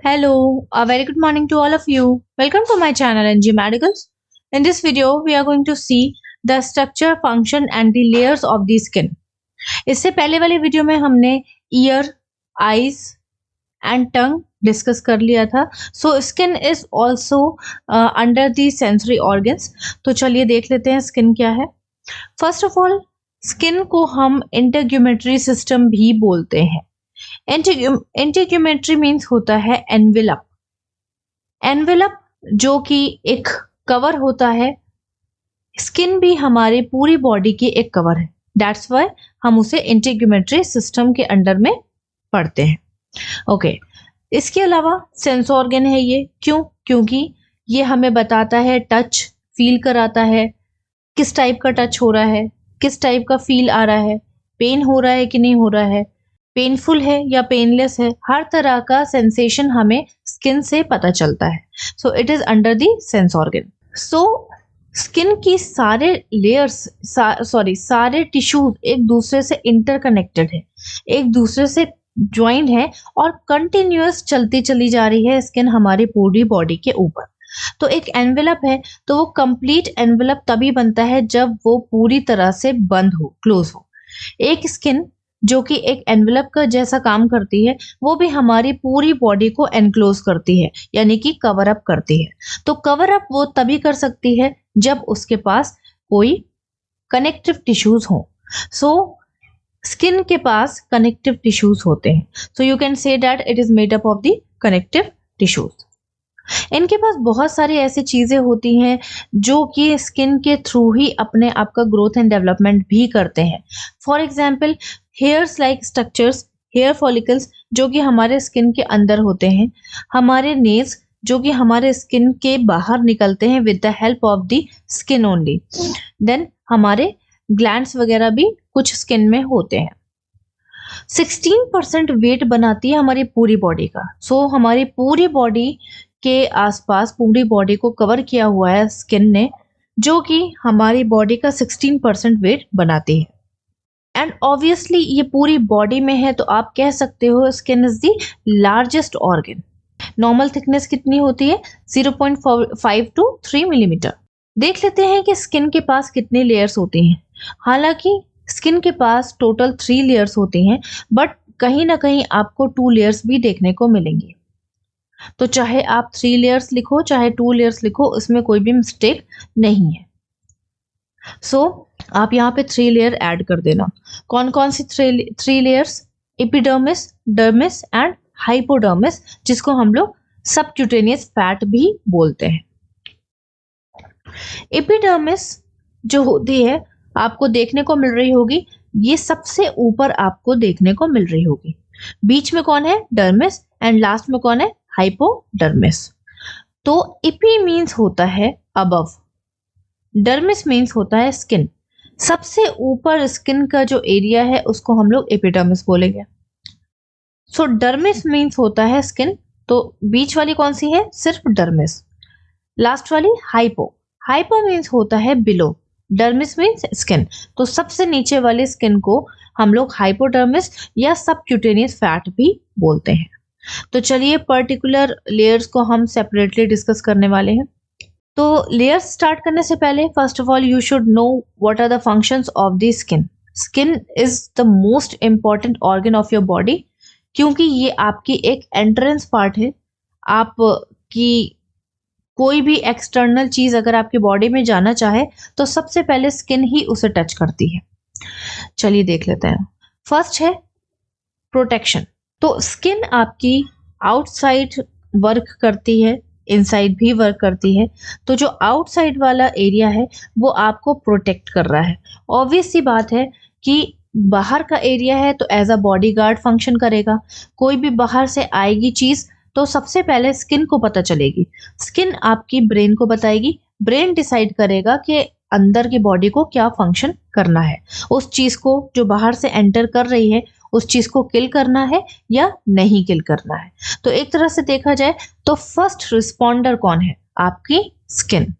Hello, a very good morning to all of you. Welcome to my channel NG Medicals. In this video, we are going to see the structure, function and the layers of the skin. इससे पहले वाली video में हमने year, eyes and tongue discuss कर लिया था. So skin is also under the sensory organs. तो चलिए देख लेते हैं स्किन क्या है. फर्स्ट ऑफ ऑल, स्किन को हम इंटरग्यूमेटरी सिस्टम भी बोलते हैं. इंटीग्यूमेट्री मीन्स होता है एनवेलप. एनवेलप जो कि एक कवर होता है. स्किन भी हमारे पूरी बॉडी की एक कवर है. दैट्स वाई हम उसे इंटीग्यूमेट्री सिस्टम के अंडर में पढ़ते हैं. ओके, इसके अलावा सेंस ऑर्गन है ये. क्योंकि ये हमें बताता है, टच फील कराता है, किस टाइप का टच हो रहा है, किस टाइप का फील आ रहा है, पेन हो रहा है कि नहीं हो रहा है, पेनफुल है या पेनलेस है. हर तरह का सेंसेशन हमें स्किन से पता चलता है. So it is under the sense organ. So skin की सारे लेयर्स, सारे टिश्यूज एक दूसरे से इंटरकनेक्टेड है, एक दूसरे से ज्वाइंट है और कंटिन्यूअस चलती चली जा रही है स्किन हमारी पूरी बॉडी के ऊपर. तो एक एनवेलप है, तो वो कंप्लीट एनवेलप तभी बनता है जब वो पूरी तरह से बंद हो, क्लोज हो. एक स्किन जो कि एक एनवेलप का जैसा काम करती है, वो भी हमारी पूरी बॉडी को एनक्लोज करती है, यानी कि कवर अप करती है. तो कवर अप वो तभी कर सकती है जब उसके पास कोई कनेक्टिव टिश्यूज हो. सो स्किन के पास कनेक्टिव टिश्यूज होते हैं. So you can say that it is made up of the connective tissues. इनके पास बहुत सारी ऐसी चीजें होती हैं जो कि स्किन के थ्रू ही अपने आप का ग्रोथ एंड डेवलपमेंट भी करते हैं. For example, hairs like structures, hair follicles जो कि हमारे स्किन के अंदर होते हैं, हमारे नेल्स जो कि हमारे स्किन के बाहर निकलते हैं with the help of the skin only. Then हमारे ग्लैंड्स वगैरह भी कुछ स्किन में होते हैं. 16% वेट बनाती है हमारी पूरी बॉडी का. सो हमारी पूरी बॉडी के आसपास पूरी बॉडी को कवर किया हुआ है स्किन ने, जो कि हमारी बॉडी का 16% वेट बनाती है. एंड ऑब्वियसली ये पूरी बॉडी में है, तो आप कह सकते हो skin is the largest organ. Normal thickness कितनी होती है? 0.5 to 3 मिलीमीटर. देख लेते हैं कि स्किन के पास कितने लेयर्स होती हैं. हालांकि स्किन के पास टोटल 3 लेयर्स होती हैं, बट कहीं ना कहीं आपको 2 लेयर्स भी देखने को मिलेंगी. तो चाहे आप 3 लेयर्स लिखो चाहे 2 लेयर्स लिखो, उसमें कोई भी मिस्टेक नहीं है. सो आप यहाँ पे 3 लेयर ऐड कर देना. कौन कौन सी 3 layers? Epidermis, dermis and hypodermis, जिसको हम लोग सबक्यूटेनियस फैट भी बोलते हैं. एपिडर्मिस जो होती है आपको देखने को मिल रही होगी, ये सबसे ऊपर आपको देखने को मिल रही होगी. बीच में कौन है? डर्मिस. एंड लास्ट में कौन है? हाइपोडर्मिस. तो एपी मीन्स होता है अबव, डर्मिस मीन्स होता है स्किन. सबसे ऊपर स्किन का जो एरिया है उसको हम लोग एपिडर्मिस बोलेंगे. सो डर्मिस मीन्स होता है स्किन. तो बीच वाली कौन सी है? सिर्फ डर्मिस. लास्ट वाली हाइपो. हाइपो मीन्स होता है बिलो, डर्मिस मीन्स स्किन. तो सबसे नीचे वाली स्किन को हम लोग हाइपोडर्मिस या सबक्यूटेनियस फैट भी बोलते हैं. तो चलिए पर्टिकुलर लेयर्स को हम सेपरेटली डिस्कस करने वाले हैं. तो लेयर्स स्टार्ट करने से पहले first of all you should know what are the functions of the skin. Skin is the most important organ of your body, क्योंकि ये आपकी एक एंट्रेंस पार्ट है. आप की कोई भी एक्सटर्नल चीज अगर आपकी बॉडी में जाना चाहे तो सबसे पहले स्किन ही उसे टच करती है. चलिए देख लेते हैं. फर्स्ट है प्रोटेक्शन. तो स्किन आपकी आउटसाइड वर्क करती है, इनसाइड भी वर्क करती है. तो जो आउटसाइड वाला एरिया है वो आपको प्रोटेक्ट कर रहा है. ऑब्वियस सी बात है कि बाहर का एरिया है तो एज अ बॉडीगार्ड फंक्शन करेगा. कोई भी बाहर से आएगी चीज तो सबसे पहले स्किन को पता चलेगी. स्किन आपकी ब्रेन को बताएगी, ब्रेन डिसाइड करेगा कि अंदर की बॉडी को क्या फंक्शन करना है. उस चीज को जो बाहर से एंटर कर रही है उस चीज को किल करना है या नहीं किल करना है. तो एक तरह से देखा जाए तो फर्स्ट रिस्पॉन्डर कौन है? आपकी स्किन.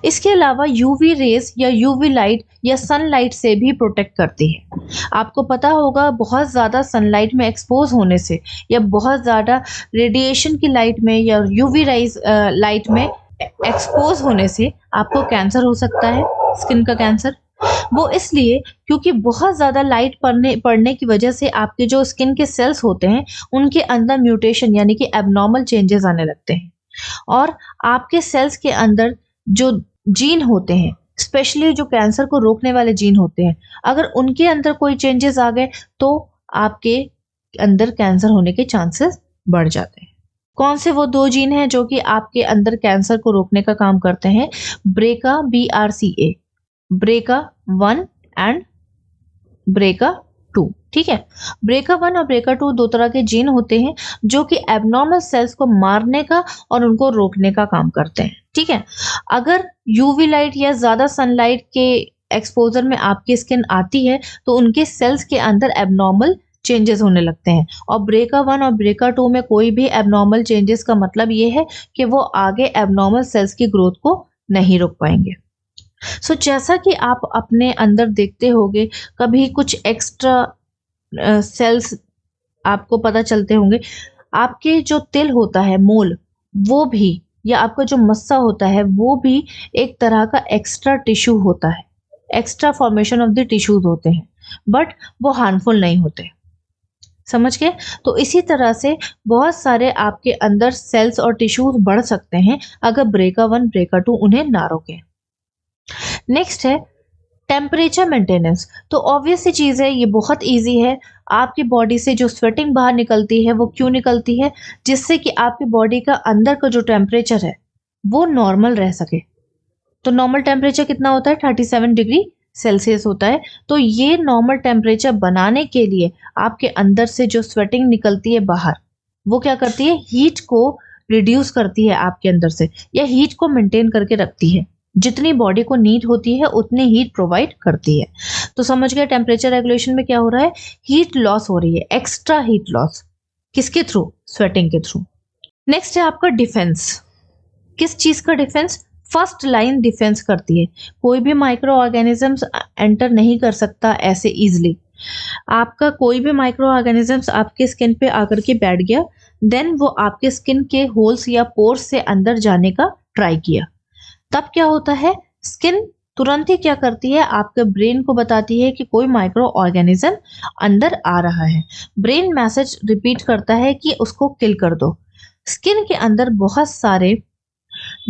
इसके अलावा यूवी रेज या यूवी लाइट या सनलाइट से भी प्रोटेक्ट करती है। आपको पता होगा बहुत ज़्यादा सनलाइट में एक्सपोज होने से या बहुत ज़्यादा रेडिएशन की लाइट में या यूवी राइज लाइट में एक्सपोज होने से आपको कैंसर हो सकता है, स्किन का कैंसर। वो इसलिए क्योंकि बहुत ज़्यादा लाइट पड़ने की वजह से आपके जो स्किन के सेल्स होते हैं, उनके अंदर म्यूटेशन यानी कि एब्नॉर्मल चेंजेस आने लगते हैं और आपके सेल्स के अंदर जो जीन होते हैं, स्पेशली जो कैंसर को रोकने वाले जीन होते हैं, अगर उनके अंदर कोई चेंजेस आ गए तो आपके अंदर कैंसर होने के चांसेस बढ़ जाते हैं। कौन से वो 2 जीन हैं जो कि आपके अंदर कैंसर को रोकने का काम करते हैं? ब्रेका BRCA, ब्रेका 1 एंड ब्रेका 2, ठीक है। ब्रेका 1 और ब्रेका 2 2 तरह के जीन होते हैं जो कि एब्नॉर्मल सेल्स को मारने का और उनको रोकने का काम करते हैं, ठीक है। अगर यूवी लाइट या ज्यादा सनलाइट के एक्सपोजर में आपकी स्किन आती है तो उनके सेल्स के अंदर एब्नॉर्मल चेंजेस होने लगते हैं और ब्रेका 1 और ब्रेका 2 में कोई भी एब्नॉर्मल चेंजेस का मतलब ये है कि वो आगे एब्नॉर्मल सेल्स की ग्रोथ को नहीं रोक पाएंगे। सो जैसा कि आप अपने अंदर देखते होंगे, कभी कुछ एक्स्ट्रा सेल्स आपको पता चलते होंगे। आपके जो तिल होता है, मोल, वो भी या आपका जो मस्सा होता है वो भी एक तरह का एक्स्ट्रा टिश्यू होता है। Extra formation of the tissues होते हैं, बट वो हार्मफुल नहीं होते। समझ गए? तो इसी तरह से बहुत सारे आपके अंदर सेल्स और टिश्यूज बढ़ सकते हैं अगर ब्रेका 1 ब्रेका 2 उन्हें ना रोके। नेक्स्ट है टेम्परेचर मेंटेनेंस। तो ऑब्वियस सी चीज है, ये बहुत इजी है। आपकी बॉडी से जो स्वेटिंग बाहर निकलती है वो क्यों निकलती है? जिससे कि आपकी बॉडी का अंदर का जो टेम्परेचर है वो नॉर्मल रह सके। तो नॉर्मल टेम्परेचर कितना होता है? 37 डिग्री सेल्सियस होता है। तो ये नॉर्मल टेम्परेचर बनाने के लिए आपके अंदर से जो स्वेटिंग निकलती है बाहर, वो क्या करती है? हीट को रिड्यूस करती है आपके अंदर से, या हीट को मेंटेन करके रखती है। जितनी बॉडी को नीड होती है उतनी हीट प्रोवाइड करती है। तो समझ गए टेम्परेचर रेगुलेशन में क्या हो रहा है? हीट लॉस हो रही है, एक्स्ट्रा हीट लॉस। किसके थ्रू? स्वेटिंग के थ्रू। नेक्स्ट है आपका डिफेंस। किस चीज का डिफेंस? फर्स्ट लाइन डिफेंस करती है। कोई भी माइक्रो ऑर्गेनिजम्स एंटर नहीं कर सकता ऐसे इजिली। आपका कोई भी माइक्रो ऑर्गेनिजम्स आपके स्किन पे आकर के बैठ गया, देन वो आपके स्किन के होल्स या पोर्स से अंदर जाने का ट्राई किया, तब क्या होता है? स्किन तुरंत ही क्या करती है? आपके ब्रेन को बताती है कि कोई माइक्रो ऑर्गेनिज्म अंदर आ रहा है। ब्रेन मैसेज रिपीट करता है कि उसको किल कर दो। स्किन के अंदर बहुत सारे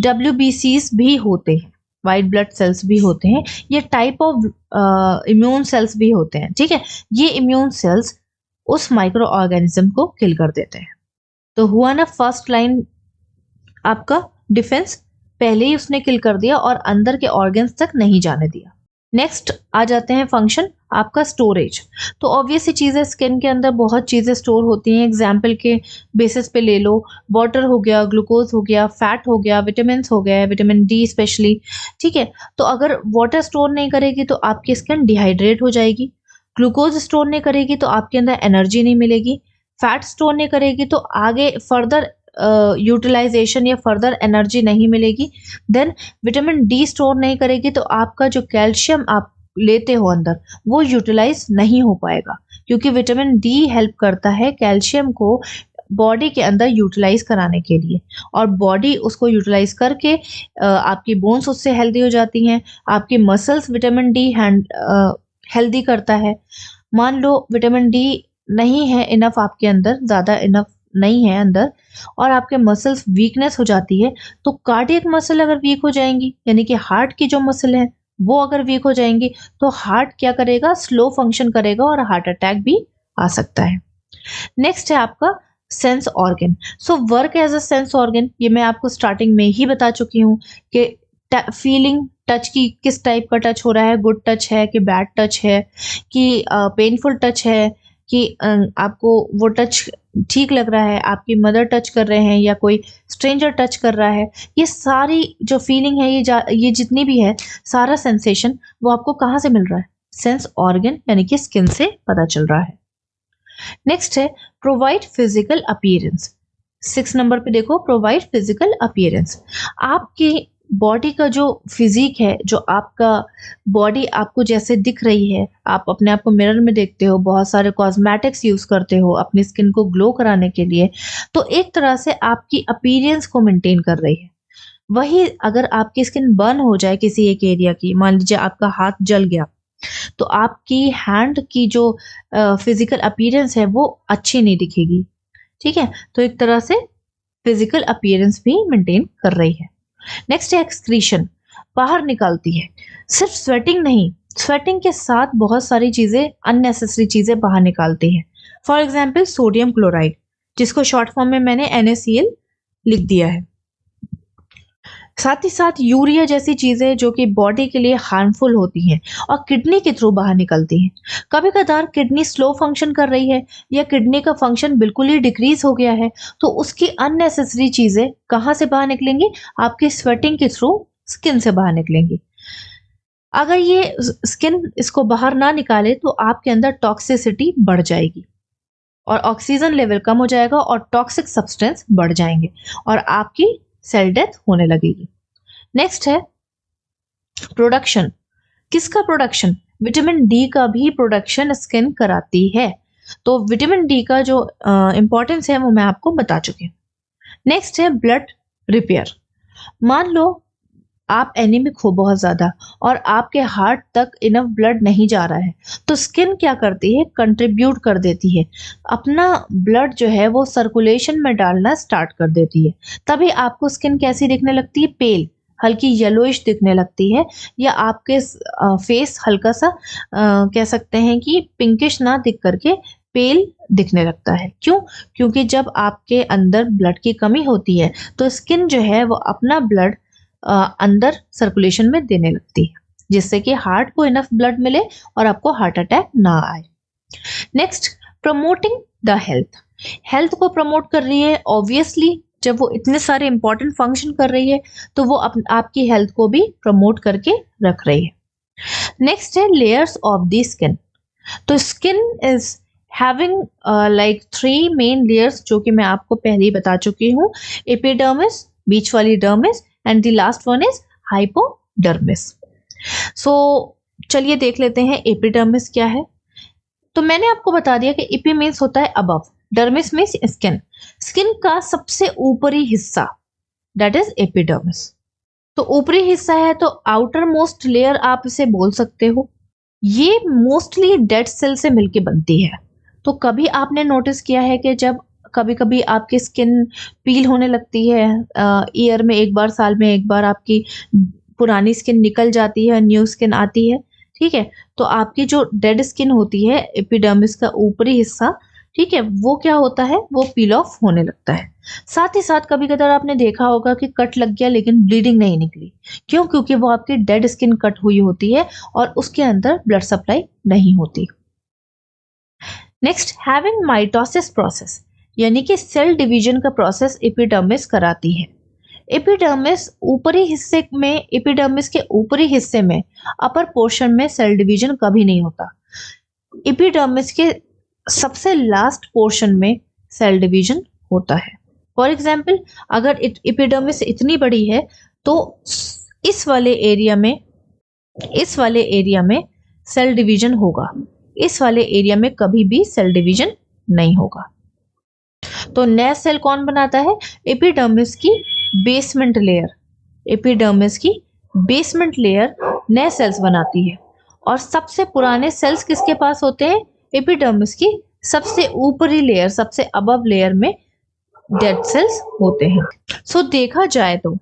WBCs भी होते हैं, वाइट ब्लड सेल्स भी होते हैं, ये टाइप ऑफ इम्यून सेल्स भी होते हैं, ठीक है। ये इम्यून सेल्स उस माइक्रो ऑर्गेनिज्म को किल कर देते हैं। तो हुआ ना फर्स्ट लाइन आपका डिफेंस, पहले ही उसने किल कर दिया और अंदर के ऑर्गन्स तक नहीं जाने दिया। नेक्स्ट आ जाते हैं फंक्शन आपका स्टोरेज। तो ऑब्वियस सी चीज़ है, स्किन के अंदर बहुत चीज़ें स्टोर होती हैं। एग्जाम्पल के बेसिस पे ले लो, वाटर हो गया, ग्लूकोज हो गया, फैट हो गया, विटामिन हो गया, विटामिन D स्पेशली, ठीक है। तो अगर वाटर स्टोर नहीं करेगी तो आपकी स्किन डिहाइड्रेट हो जाएगी। ग्लूकोज स्टोर नहीं करेगी तो आपके अंदर एनर्जी नहीं मिलेगी। फैट स्टोर नहीं करेगी तो आगे फर्दर यूटिलाइजेशन या फर्दर एनर्जी नहीं मिलेगी। देन विटामिन D स्टोर नहीं करेगी तो आपका जो कैल्शियम आप लेते हो अंदर वो यूटिलाइज नहीं हो पाएगा, क्योंकि विटामिन D हेल्प करता है कैल्शियम को बॉडी के अंदर यूटिलाइज कराने के लिए, और बॉडी उसको यूटिलाइज करके आपकी बोन्स उससे हेल्दी हो जाती हैं। आपकी मसल्स विटामिन D हेल्दी करता है। मान लो विटामिन D नहीं है इनफ आपके अंदर, ज़्यादा इनफ नहीं है अंदर, और आपके मसल्स वीकनेस हो जाती है, तो कार्डियक मसल अगर वीक हो जाएंगी, यानी कि हार्ट की जो मसल है वो अगर वीक हो जाएंगी, तो हार्ट क्या करेगा? स्लो फंक्शन करेगा और हार्ट अटैक भी आ सकता है। नेक्स्ट है आपका sense organ. So work as a sense organ, ये मैं आपको स्टार्टिंग में ही बता चुकी हूँ कि फीलिंग टच की, किस टाइप का टच हो रहा है, गुड टच है कि बैड टच है कि पेनफुल टच है कि आपको वो टच ठीक लग रहा है, आपकी मदर टच कर रहे हैं या कोई स्ट्रेंजर टच कर रहा है। ये सारी जो फीलिंग है, ये जितनी भी है, सारा सेंसेशन वो आपको कहाँ से मिल रहा है? सेंस ऑर्गन यानी कि स्किन से पता चल रहा है। नेक्स्ट है प्रोवाइड फिजिकल अपीयरेंस। 6 नंबर पे देखो, प्रोवाइड फिजिकल अपीयरेंस। आपकी बॉडी का जो फिजिक है, जो आपका बॉडी आपको जैसे दिख रही है, आप अपने आप को मिरर में देखते हो, बहुत सारे कॉस्मेटिक्स यूज करते हो अपनी स्किन को ग्लो कराने के लिए, तो एक तरह से आपकी अपीयरेंस को मेंटेन कर रही है। वही अगर आपकी स्किन बर्न हो जाए किसी एक एरिया की, मान लीजिए आपका हाथ जल गया, तो आपकी हैंड की जो फिजिकल अपीयरेंस है वो अच्छी नहीं दिखेगी। ठीक है, तो एक तरह से फिजिकल अपीयरेंस भी मेंटेन कर रही है। नेक्स्ट है एक्सक्रीशन, बाहर निकालती है। सिर्फ स्वेटिंग नहीं, स्वेटिंग के साथ बहुत सारी चीजें, अननेसेसरी चीजें बाहर निकालती है। फॉर एग्जाम्पल सोडियम क्लोराइड, जिसको शॉर्ट फॉर्म में मैंने NaCl लिख दिया है। साथ ही साथ यूरिया जैसी चीजें जो कि बॉडी के लिए हार्मफुल होती हैं और किडनी के थ्रू बाहर निकलती हैं। कभी कदार किडनी स्लो फंक्शन कर रही है या किडनी का फंक्शन बिल्कुल ही डिक्रीज हो गया है, तो उसकी अननेसेसरी चीजें कहाँ से बाहर निकलेंगी? आपकी स्वेटिंग के थ्रू स्किन से बाहर निकलेंगी। अगर ये स्किन इसको बाहर ना निकाले तो आपके अंदर टॉक्सिसिटी बढ़ जाएगी और ऑक्सीजन लेवल कम हो जाएगा और टॉक्सिक सब्सटेंस बढ़ जाएंगे और आपकी सेल डेथ होने लगेगी। नेक्स्ट है प्रोडक्शन। किसका प्रोडक्शन? विटामिन डी का भी प्रोडक्शन स्किन कराती है। तो विटामिन डी का जो इंपॉर्टेंस है वो मैं आपको बता चुकी हूँ। नेक्स्ट है ब्लड रिपेयर। मान लो आप एनीमिक हो बहुत ज्यादा और आपके हार्ट तक इनफ ब्लड नहीं जा रहा है, तो स्किन क्या करती है? कंट्रीब्यूट कर देती है, अपना ब्लड जो है वो सर्कुलेशन में डालना स्टार्ट कर देती है। तभी आपको स्किन कैसी दिखने लगती है? पेल, हल्की येलोइश दिखने लगती है, या आपके फेस हल्का सा कह सकते हैं कि पिंकिश ना दिख करके पेल दिखने लगता है। क्यों? क्योंकि जब आपके अंदर ब्लड की कमी होती है तो स्किन जो है वो अपना ब्लड अंदर सर्कुलेशन में देने लगती है, जिससे कि हार्ट को इनफ ब्लड मिले और आपको हार्ट अटैक ना आए। Next, promoting the health. Health को प्रमोट कर रही है ऑब्वियसली, जब वो इतने सारे इंपॉर्टेंट फंक्शन कर रही है तो वो आपकी हेल्थ को भी प्रमोट करके रख रही है। नेक्स्ट है लेयर्स ऑफ द स्किन। तो skin is having like 3 main layers, जो कि मैं आपको पहले ही बता चुकी हूँ। एपिडर्मिस, बीच वाली dermis, and the last one is hypodermis. So चलिए देख लेते हैं एपिडर्मिस क्या है। तो मैंने आपको बता दिया कि एपी मीन्स होता है above, dermis means skin. Skin का सबसे ऊपरी हिस्सा दैट इज एपिडर्मिस। तो ऊपरी हिस्सा है तो आउटर मोस्ट लेयर आप इसे बोल सकते हो। ये मोस्टली डेड सेल से मिलके बनती है। तो कभी आपने नोटिस किया है कि जब कभी कभी आपकी स्किन पील होने लगती है, ईयर में एक बार, साल में एक बार आपकी पुरानी स्किन निकल जाती है, न्यू स्किन आती है। ठीक है, तो आपकी जो डेड स्किन होती है, एपिडर्मिस का ऊपरी हिस्सा, ठीक है, वो क्या होता है? वो पील ऑफ होने लगता है। साथ ही साथ कभी कदार आपने देखा होगा कि कट लग गया लेकिन ब्लीडिंग नहीं निकली। क्यों? क्योंकि वो आपकी डेड स्किन कट हुई होती है और उसके अंदर ब्लड सप्लाई नहीं होती। नेक्स्ट, हैविंग माइटोसिस प्रोसेस, यानी कि सेल डिवीजन का प्रोसेस एपिडर्मिस कराती है। एपिडर्मिस के ऊपरी हिस्से में अपर पोर्शन में सेल डिवीजन कभी नहीं होता। एपिडर्मिस के सबसे लास्ट पोर्शन में सेल डिवीजन होता है। फॉर एग्जाम्पल, अगर एपिडर्मिस इतनी बड़ी है तो इस वाले एरिया में सेल डिवीजन होगा, इस वाले एरिया में कभी भी सेल डिवीजन नहीं होगा। तो नया सेल कौन बनाता है? एपिडर्मिस की बेसमेंट लेयर नए सेल्स बनाती है। और सबसे पुराने सेल्स किसके पास होते हैं? एपिडर्मिस की सबसे ऊपरी लेयर, सबसे अबव लेयर में डेड सेल्स होते हैं। सो देखा जाए तो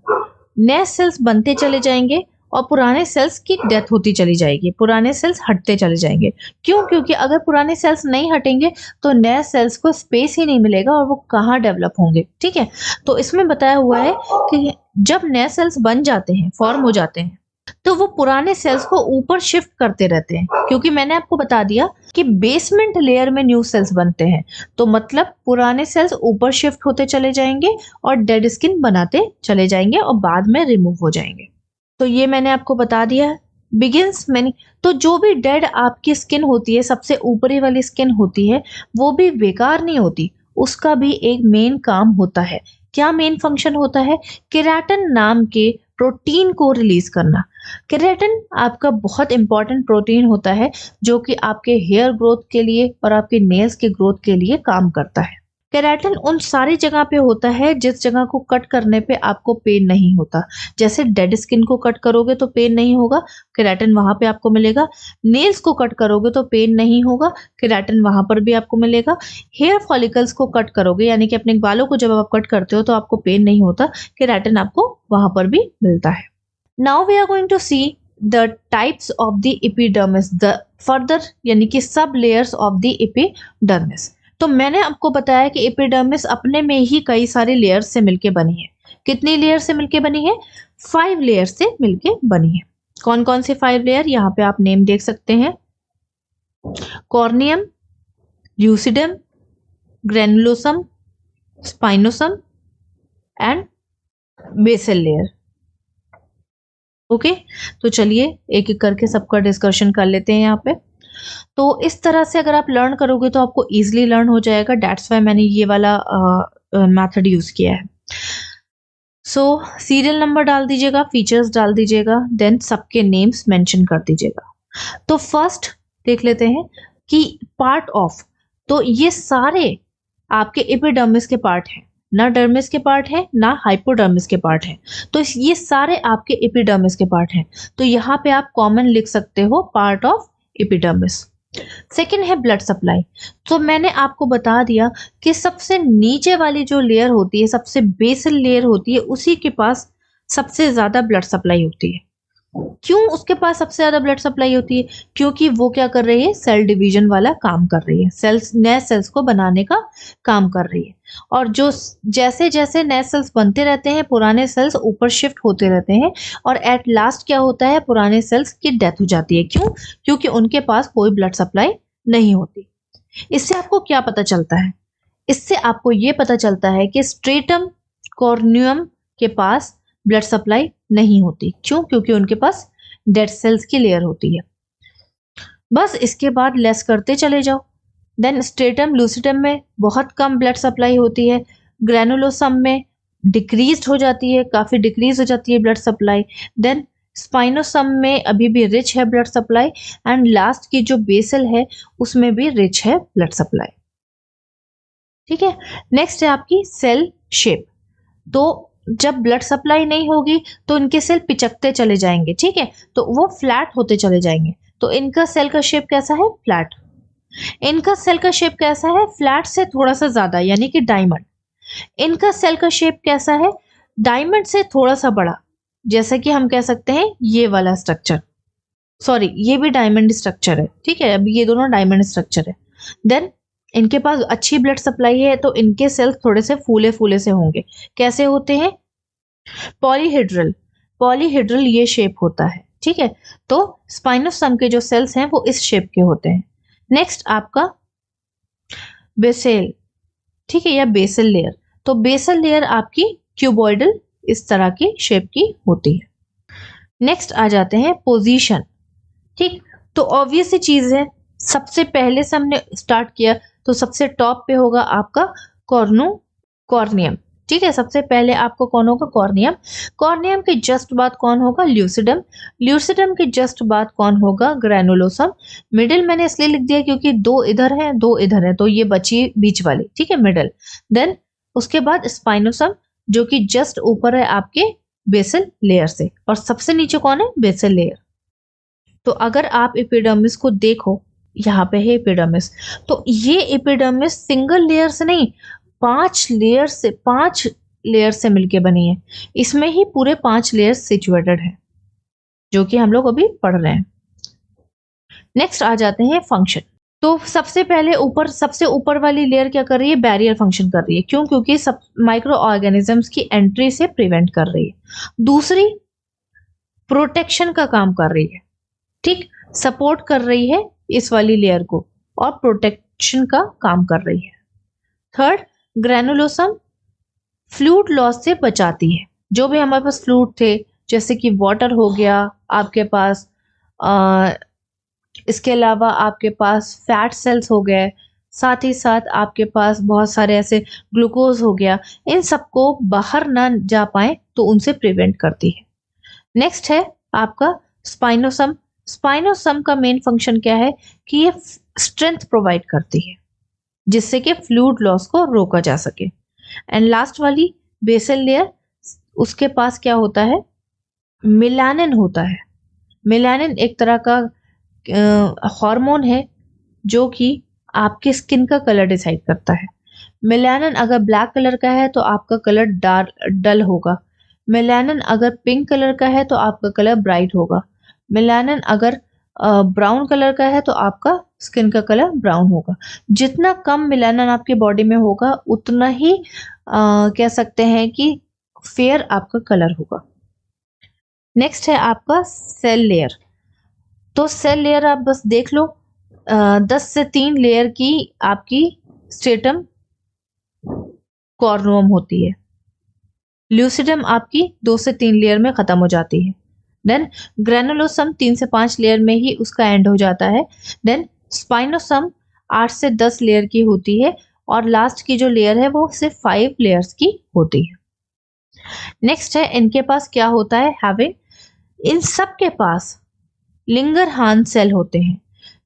नए सेल्स बनते चले जाएंगे और पुराने सेल्स की डेथ होती चली जाएगी, पुराने सेल्स हटते चले जाएंगे। क्यों? क्योंकि अगर पुराने सेल्स नहीं हटेंगे तो नए सेल्स को स्पेस ही नहीं मिलेगा और वो कहाँ डेवलप होंगे। ठीक है, तो इसमें बताया हुआ है कि जब नए सेल्स बन जाते हैं, फॉर्म हो जाते हैं, तो वो पुराने सेल्स को ऊपर शिफ्ट करते रहते हैं। क्योंकि मैंने आपको बता दिया कि बेसमेंट लेयर में न्यू सेल्स बनते हैं, तो मतलब पुराने सेल्स ऊपर शिफ्ट होते चले जाएंगे और डेड स्किन बनाते चले जाएंगे और बाद में रिमूव हो जाएंगे। तो ये मैंने आपको बता दिया है। बिगिंस मैनी, तो जो भी डेड आपकी स्किन होती है, सबसे ऊपरी वाली स्किन होती है, वो भी बेकार नहीं होती, उसका भी एक मेन काम होता है। क्या मेन फंक्शन होता है? केराटिन नाम के प्रोटीन को रिलीज करना। केराटिन आपका बहुत इंपॉर्टेंट प्रोटीन होता है जो कि आपके हेयर ग्रोथ के लिए और आपके नेल्स के ग्रोथ के लिए काम करता है। केराटिन उन सारी जगह पे होता है जिस जगह को कट करने पे आपको पेन नहीं होता। जैसे डेड स्किन को कट करोगे तो पेन नहीं होगा, केराटिन वहां पे आपको मिलेगा। नेल्स को कट करोगे तो पेन नहीं होगा, केराटिन वहां पर भी आपको मिलेगा। हेयर फॉलिकल्स को कट करोगे यानी कि अपने बालों को जब आप कट करते हो तो आपको पेन नहीं होता, केराटिन आपको वहां पर भी मिलता है। Now we are going to see the types of the epidermis, the further यानी कि सब लेयर्स ऑफ द एपिडर्मिस। तो मैंने आपको बताया कि एपिडर्मिस अपने में ही कई सारे लेयर्स से मिलके बनी है। कितनी लेयर से मिलके बनी है? 5 लेयर से मिलके बनी है। कौन कौन से 5 लेयर? यहाँ पे आप नेम देख सकते हैं, corneum, lucidum, granulosum, spinosum and basal layer. Okay, तो चलिए एक एक करके सबका डिस्कशन कर लेते हैं यहाँ पे। तो इस तरह से अगर आप लर्न करोगे तो आपको इजीली लर्न हो जाएगा। दैट्स वाई मैंने ये वाला मेथड यूज किया है। सो सीरियल नंबर डाल दीजिएगा, फीचर्स डाल दीजिएगा, देन सबके नेम्स मेंशन कर दीजिएगा। तो फर्स्ट देख लेते हैं कि पार्ट ऑफ, तो ये सारे आपके एपिडर्मिस के पार्ट हैं, ना डर्मिस के पार्ट है ना हाइपोडर्मिस के पार्ट है। तो ये सारे आपके एपिडर्मिस के पार्ट हैं। तो यहाँ पे आप कॉमन लिख सकते हो पार्ट ऑफ एपिडर्मिस। सेकेंड है ब्लड सप्लाई। तो मैंने आपको बता दिया कि सबसे नीचे वाली जो लेयर होती है, सबसे बेसल लेयर होती है, उसी के पास सबसे ज्यादा ब्लड सप्लाई होती है। क्यों उसके पास सबसे ज्यादा ब्लड सप्लाई होती है? क्योंकि वो क्या कर रही है? सेल डिवीजन वाला काम कर रही है, सेल्स, नए सेल्स को बनाने का काम कर रही है। और जो जैसे जैसे नए सेल्स बनते रहते हैं, पुराने सेल्स ऊपर शिफ्ट होते रहते हैं और एट लास्ट क्या होता है? पुराने सेल्स की डेथ हो जाती है। क्यों? क्योंकि उनके पास कोई ब्लड सप्लाई नहीं होती। इससे आपको क्या पता चलता है? इससे आपको ये पता चलता है कि स्ट्रेटम कॉर्नियम के पास ब्लड सप्लाई नहीं होती। क्यों? क्योंकि उनके पास डेड सेल्स की लेयर होती है। बस इसके बाद लेस करते चले जाओ। देन स्ट्रेटम लूसिडम में बहुत कम ब्लड सप्लाई होती है, ग्रेनुलोसम में डिक्रीज हो जाती है, काफी डिक्रीज हो जाती है ब्लड सप्लाई। देन स्पाइनोसम में अभी भी रिच है ब्लड सप्लाई, एंड लास्ट की जो बेसल है उसमें भी रिच है ब्लड सप्लाई। ठीक है, नेक्स्ट है आपकी सेल शेप। तो जब ब्लड सप्लाई नहीं होगी तो इनके सेल पिचकते चले जाएंगे, ठीक है, तो वो फ्लैट होते चले जाएंगे। तो इनका सेल का शेप कैसा है? फ्लैट। इनका सेल का शेप कैसा है? फ्लैट से थोड़ा सा ज्यादा, यानी कि डायमंड। इनका सेल का शेप कैसा है? डायमंड से थोड़ा सा बड़ा, जैसे कि हम कह सकते हैं ये वाला स्ट्रक्चर, सॉरी ये भी डायमंड स्ट्रक्चर है, ठीक है, अब ये दोनों डायमंड स्ट्रक्चर है। देन इनके पास अच्छी ब्लड सप्लाई है तो इनके सेल्स थोड़े से फूले फूले से होंगे। कैसे होते हैं? पॉलीहेड्रल। पॉलीहेड्रल ये शेप होता है, ठीक है। तो स्पाइनोसम के जो सेल्स हैं वो इस शेप के होते हैं। नेक्स्ट आपका बेसेल, ठीक है, या बेसल लेयर। तो बेसल लेयर आपकी क्यूबॉइडल इस तरह की शेप की होती है। नेक्स्ट आ जाते हैं पोजीशन, ठीक। तो ऑब्वियस सी चीज है, सबसे पहले से हमने स्टार्ट किया तो सबसे टॉप पे होगा आपका कॉर्नियम, ठीक है। सबसे पहले आपको कौन होगा? कॉर्नियम। कॉर्नियम के जस्ट बाद कौन होगा? ल्यूसिडम। ल्यूसिडम के जस्ट बाद कौन होगा? ग्रेनुलोसम। मिडिल मैंने इसलिए लिख दिया क्योंकि 2 इधर है 2 इधर है, तो ये बची बीच वाली, ठीक है, मिडिल। देन उसके बाद स्पाइनोसम, जो कि जस्ट ऊपर है आपके बेसल लेयर से, और सबसे नीचे कौन है? Basal layer. तो अगर आप एपिडर्मिस को देखो, यहाँ पे है एपिडर्मिस, तो ये एपिडर्मिस सिंगल लेयर से नहीं, 5 लेयर से मिलके बनी है। इसमें ही पूरे 5 लेयर्स सिचुएटेड है, जो कि हम लोग अभी पढ़ रहे हैं। नेक्स्ट आ जाते हैं फंक्शन। तो सबसे पहले सबसे ऊपर वाली लेयर क्या कर रही है? बैरियर फंक्शन कर रही है। क्यों? क्योंकि सब माइक्रो ऑर्गेनिजम्स की एंट्री से प्रिवेंट कर रही है। दूसरी प्रोटेक्शन का काम कर रही है, ठीक, सपोर्ट कर रही है इस वाली लेयर को और प्रोटेक्शन का काम कर रही है। थर्ड, ग्रेनुलोसम फ्लूइड लॉस से बचाती है। जो भी हमारे पास फ्लूइड थे, जैसे कि वाटर हो गया आपके पास, इसके अलावा आपके पास फैट सेल्स हो गए, साथ ही साथ आपके पास बहुत सारे ऐसे ग्लूकोज हो गया, इन सबको बाहर ना जा पाए तो उनसे प्रिवेंट करती है। नेक्स्ट है आपका स्पाइनोसम। स्पाइनोसम का मेन फंक्शन क्या है कि ये स्ट्रेंथ प्रोवाइड करती है जिससे कि फ्लूइड लॉस को रोका जा सके। एंड लास्ट वाली बेसल लेयर, उसके पास क्या होता है, मेलानिन होता है। मेलानिन एक तरह का हार्मोन है जो कि आपके स्किन का कलर डिसाइड करता है। मेलानिन अगर ब्लैक कलर का है तो आपका कलर डार्क डल होगा। मेलानिन अगर पिंक कलर का है तो आपका कलर ब्राइट होगा। मेलानिन अगर ब्राउन कलर का है तो आपका स्किन का कलर ब्राउन होगा। जितना कम मेलानिन आपके बॉडी में होगा उतना ही कह सकते हैं कि फेयर आपका कलर होगा। नेक्स्ट है आपका सेल लेयर। तो सेल लेयर आप बस देख लो, 10 से 3 लेयर की आपकी स्ट्रेटम कॉर्नुम होती है। ल्यूसिडम आपकी 2 से 3 लेयर में खत्म हो जाती है। देन ग्रेनुलोसम 3 से 5 लेयर में ही उसका एंड हो जाता है। देन स्पाइनोसम 8 से 10 लेयर की होती है और लास्ट की जो लेयर है वो सिर्फ 5 लेयर्स की होती है। नेक्स्ट है इनके पास क्या होता है, हैविंग, इन सब के पास लिंगरहांस सेल होते हैं।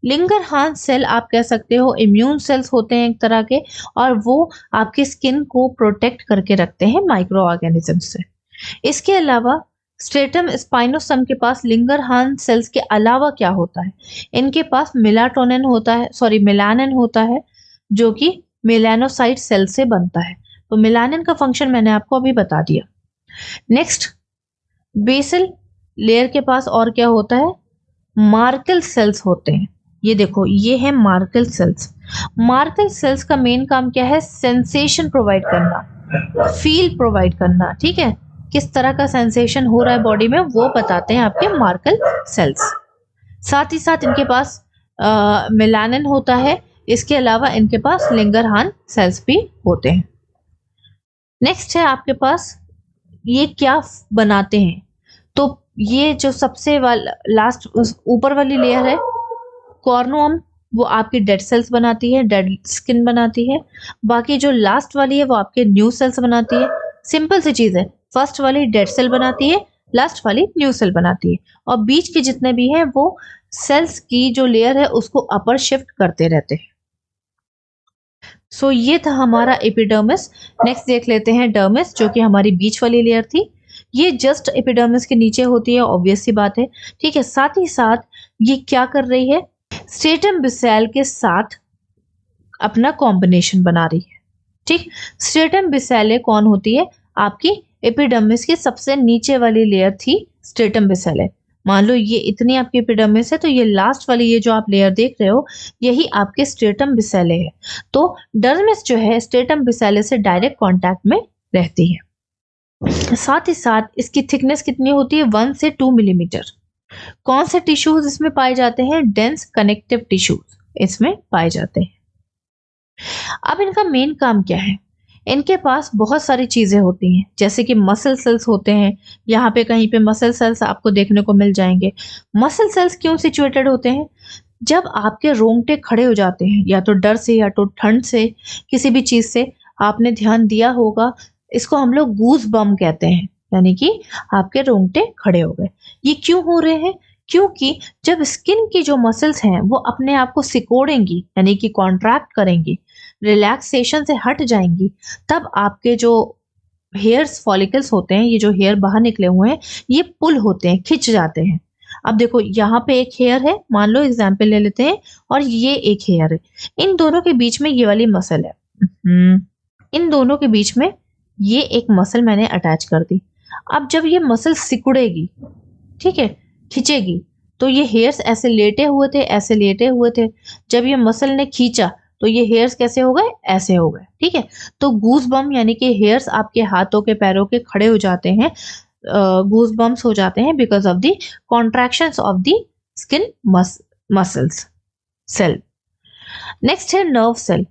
लिंगरहांस सेल आप कह सकते हो इम्यून सेल्स होते हैं एक तरह के, और वो आपके स्किन को प्रोटेक्ट करके रखते हैं माइक्रो ऑर्गेनिज्म से। इसके अलावा स्ट्रेटम स्पाइनोसम के पास लिंगरहांस सेल्स के अलावा क्या होता है, इनके पास मेलाटोनिन होता है, मेलानिन होता है जो कि मेलानोसाइट सेल से बनता है। तो मेलानिन का फंक्शन मैंने आपको अभी बता दिया। नेक्स्ट बेसल लेयर के पास और क्या होता है, मार्कल सेल्स होते हैं। ये देखो ये है मार्कल सेल्स। मार्कल सेल्स का मेन काम क्या है, सेंसेशन प्रोवाइड करना, फील प्रोवाइड करना। ठीक है, किस तरह का सेंसेशन हो रहा है बॉडी में वो बताते हैं आपके मार्कल सेल्स। साथ ही साथ इनके पास मेलानिन होता है। इसके अलावा इनके पास लिंगरहांस सेल्स भी होते हैं। नेक्स्ट है आपके पास ये क्या बनाते हैं, तो ये जो सबसे लास्ट ऊपर वाली लेयर है कॉर्नुम, वो आपकी डेड सेल्स बनाती है, डेड स्किन बनाती है। बाकी जो लास्ट वाली है वो आपके न्यू सेल्स बनाती है। सिंपल सी चीज है, फर्स्ट वाली डेड सेल बनाती है, लास्ट वाली न्यू सेल बनाती है, और बीच के जितने भी हैं वो सेल्स की जो लेयर है उसको अपर शिफ्ट करते रहते हैं। सो ये था हमारा एपिडर्मिस। नेक्स्ट देख लेते हैं डर्मिस, जो कि हमारी बीच वाली लेयर थी। ये जस्ट एपिडर्मिस के नीचे होती है, ऑब्वियस सी बात है। ठीक है, साथ ही साथ ये क्या कर रही है, स्ट्रेटम बिसेल के साथ अपना कॉम्बिनेशन बना रही है। ठीक, स्ट्रेटम बिसेले कौन होती है, आपकी एपिडर्मिस की सबसे नीचे वाली लेयर थी स्ट्रेटम बिसेले। मान लो ये इतनी आपकी एपिडर्मिस है तो ये लास्ट वाली ये जो आप लेयर देख रहे हो यही आपके स्ट्रेटम बिसेले है। तो डर्मिस जो है स्ट्रेटम बिसेले से डायरेक्ट कांटेक्ट में रहती है। साथ ही साथ इसकी थिकनेस कितनी होती है, 1 से 2 मिलीमीटर। कौन से टिश्यूज इसमें पाए जाते हैं, डेंस कनेक्टिव टिश्यूज इसमें पाए जाते हैं। अब इनका मेन काम क्या है, इनके पास बहुत सारी चीजें होती हैं, जैसे कि मसल सेल्स होते हैं। यहाँ पे कहीं पे मसल सेल्स आपको देखने को मिल जाएंगे। मसल सेल्स क्यों सिचुएटेड होते हैं, जब आपके रोंगटे खड़े हो जाते हैं या तो डर से या तो ठंड से, किसी भी चीज से, आपने ध्यान दिया होगा, इसको हम लोग गूज बम कहते हैं, यानी कि आपके रोंगटे खड़े हो गए। ये क्यों हो रहे हैं, क्योंकि जब स्किन की जो मसल्स हैं वो अपने आप को सिकोड़ेंगी, यानी कि कॉन्ट्रैक्ट करेंगी, रिलैक्सेशन से हट जाएंगी, तब आपके जो हेयर्स फॉलिकल्स होते हैं, ये जो हेयर बाहर निकले हुए हैं, ये पुल होते हैं, खिंच जाते हैं। अब देखो यहाँ पे एक हेयर है, मान लो एग्जाम्पल ले लेते हैं, और ये एक हेयर है। इन दोनों के बीच में ये वाली मसल है, इन दोनों के बीच में ये एक मसल मैंने अटैच कर दी। अब जब ये मसल सिकुड़ेगी, ठीक है, खींचेगी, तो ये हेयर्स ऐसे लेटे हुए थे, ऐसे लेटे हुए थे, जब ये मसल ने खींचा तो ये हेयर्स कैसे हो गए, ऐसे हो गए। ठीक है, तो गूज बम यानी कि हेयर्स आपके हाथों के पैरों के खड़े हो जाते हैं, गूज बम्स हो जाते हैं because of the contractions of the skin muscles cell. Next है नर्व सेल।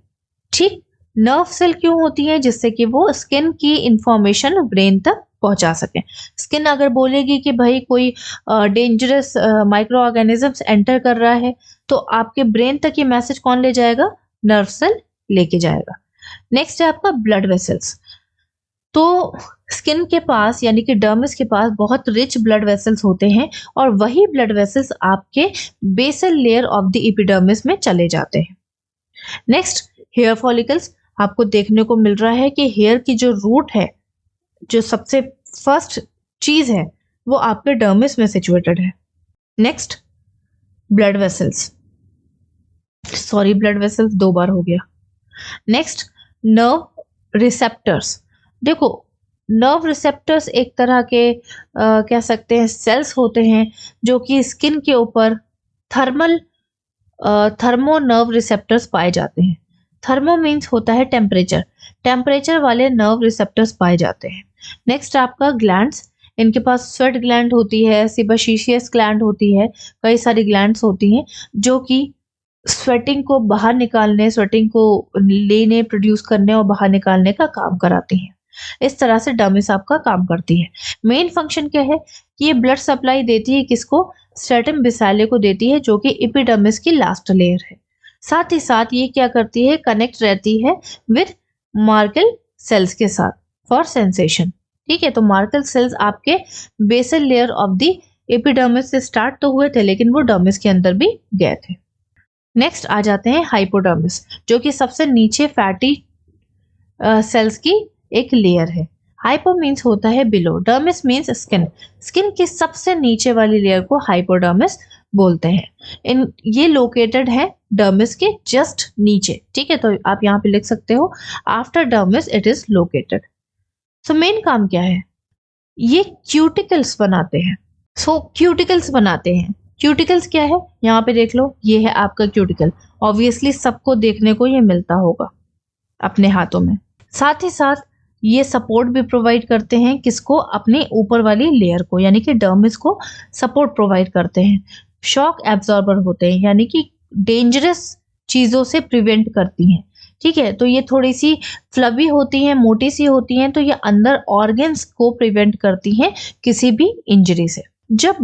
ठीक, नर्व सेल क्यों होती है, जिससे कि वो स्किन की इंफॉर्मेशन ब्रेन तक पहुंचा सके। स्किन अगर बोलेगी कि भाई कोई डेंजरस माइक्रो ऑर्गेनिजम्स एंटर कर रहा है, तो आपके ब्रेन तक ये मैसेज कौन ले जाएगा, नर्व सेल लेके जाएगा। नेक्स्ट है आपका ब्लड वेसल्स। तो स्किन के पास यानी कि डर्मिस के पास बहुत रिच ब्लड वेसल्स होते हैं और वही ब्लड वेसल्स आपके basal layer of the epidermis में चले जाते हैं। Next, hair follicles. आपको देखने को मिल रहा है कि हेयर की जो रूट है, जो सबसे फर्स्ट चीज है, वो आपके डर्मिस में सिचुएटेड है। Next, blood vessels. Sorry, blood vessels 2 बार हो गया। Next, nerve receptors. देखो, नर्व रिसेप्टर्स एक तरह के कह सकते हैं सेल्स होते हैं जो कि स्किन के ऊपर थर्मो नर्व रिसेप्टर्स पाए जाते हैं। थर्मो मीन्स होता है टेम्परेचर, टेम्परेचर वाले नर्व रिसेप्टर्स पाए जाते हैं। नेक्स्ट, आपका ग्लैंड्स। इनके पास स्वेट ग्लैंड होती है, सेबाशियस ग्लैंड होती है, कई सारी ग्लैंड्स होती हैं जो कि स्वेटिंग को बाहर निकालने, स्वेटिंग को लेने, प्रोड्यूस करने और बाहर निकालने का काम कराती हैं। इस तरह से डर्मिस आपका काम करती है। मेन फंक्शन क्या है कि ये ब्लड सप्लाई देती है किसको? स्ट्रेटम बिसाइले को देती है, जो कि एपिडर्मिस की लास्ट लेयर है। साथ ही साथ ये क्या करती है? कनेक्ट रहती है विद मार्कल सेल्स के साथ फॉर सेंसेशन। ठीक है, तो मार्कल सेल्स आपके basal layer of the epidermis से स्टार्ट तो हुए थे, लेकिन वो डर्मिस के अंदर भी गए थे। नेक्स्ट आ जाते हैं हाइपोडर्मिस, जो कि सबसे नीचे फैटी सेल्स की एक लेयर है। हाइपो मीन्स होता है below, dermis means skin. Skin की सबसे नीचे वाली लेयर को हाइपोडर्मिस बोलते हैं। ये लोकेटेड है डर्मिस के जस्ट नीचे। ठीक है, तो आप यहाँ पे लिख सकते हो after dermis it is located. So main काम क्या है? ये क्यूटिकल्स बनाते हैं। क्यूटिकल्स बनाते हैं। क्यूटिकल्स क्या है? यहाँ पे देख लो, ये है आपका क्यूटिकल। ऑब्वियसली सबको देखने को ये मिलता होगा अपने हाथों में। साथ ही साथ ये सपोर्ट भी प्रोवाइड करते हैं किसको? अपने ऊपर वाली लेयर को, यानी कि डर्मिस को सपोर्ट प्रोवाइड करते हैं। शॉक एब्जॉर्बर होते हैं, यानी कि डेंजरस चीजों से प्रिवेंट करती हैं। ठीक है, तो ये थोड़ी सी फ्लबी होती हैं, मोटी सी होती हैं, तो ये अंदर ऑर्गन्स को प्रिवेंट करती हैं किसी भी इंजरी से। जब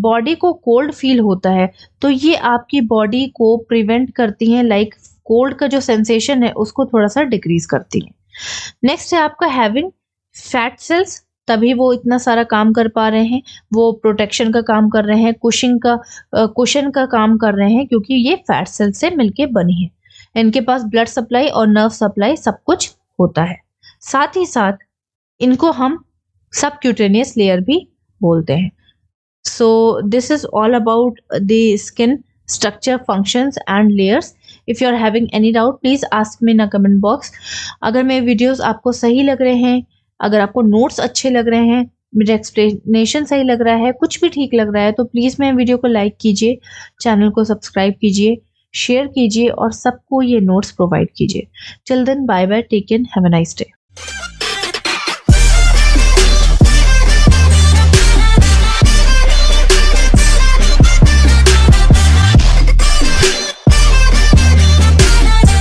बॉडी को कोल्ड फील होता है तो ये आपकी बॉडी को प्रिवेंट करती हैं, लाइक कोल्ड का जो सेंसेशन है उसको थोड़ा सा डिक्रीज करती है। नेक्स्ट है आपका हैविंग फैट सेल्स, तभी वो इतना सारा काम कर पा रहे हैं। वो प्रोटेक्शन का काम कर रहे हैं, कुशन का काम कर रहे हैं, क्योंकि ये फैट सेल से मिलके बनी है। इनके पास ब्लड सप्लाई और नर्व सप्लाई सब कुछ होता है। साथ ही साथ इनको हम सबक्यूटेनियस लेयर भी बोलते हैं। So this is all about the skin structure, functions and layers. If you are having any doubt, please ask me in a comment box. अगर मेरे वीडियोस आपको सही लग रहे हैं, अगर आपको नोट्स अच्छे लग रहे हैं, मेरा एक्सप्लेनेशन सही लग रहा है, कुछ भी ठीक लग रहा है, तो प्लीज़ मेरे वीडियो को लाइक कीजिए, चैनल को सब्सक्राइब कीजिए, शेयर कीजिए और सबको ये नोट्स प्रोवाइड कीजिए। Till then, bye bye, take care, have a nice day.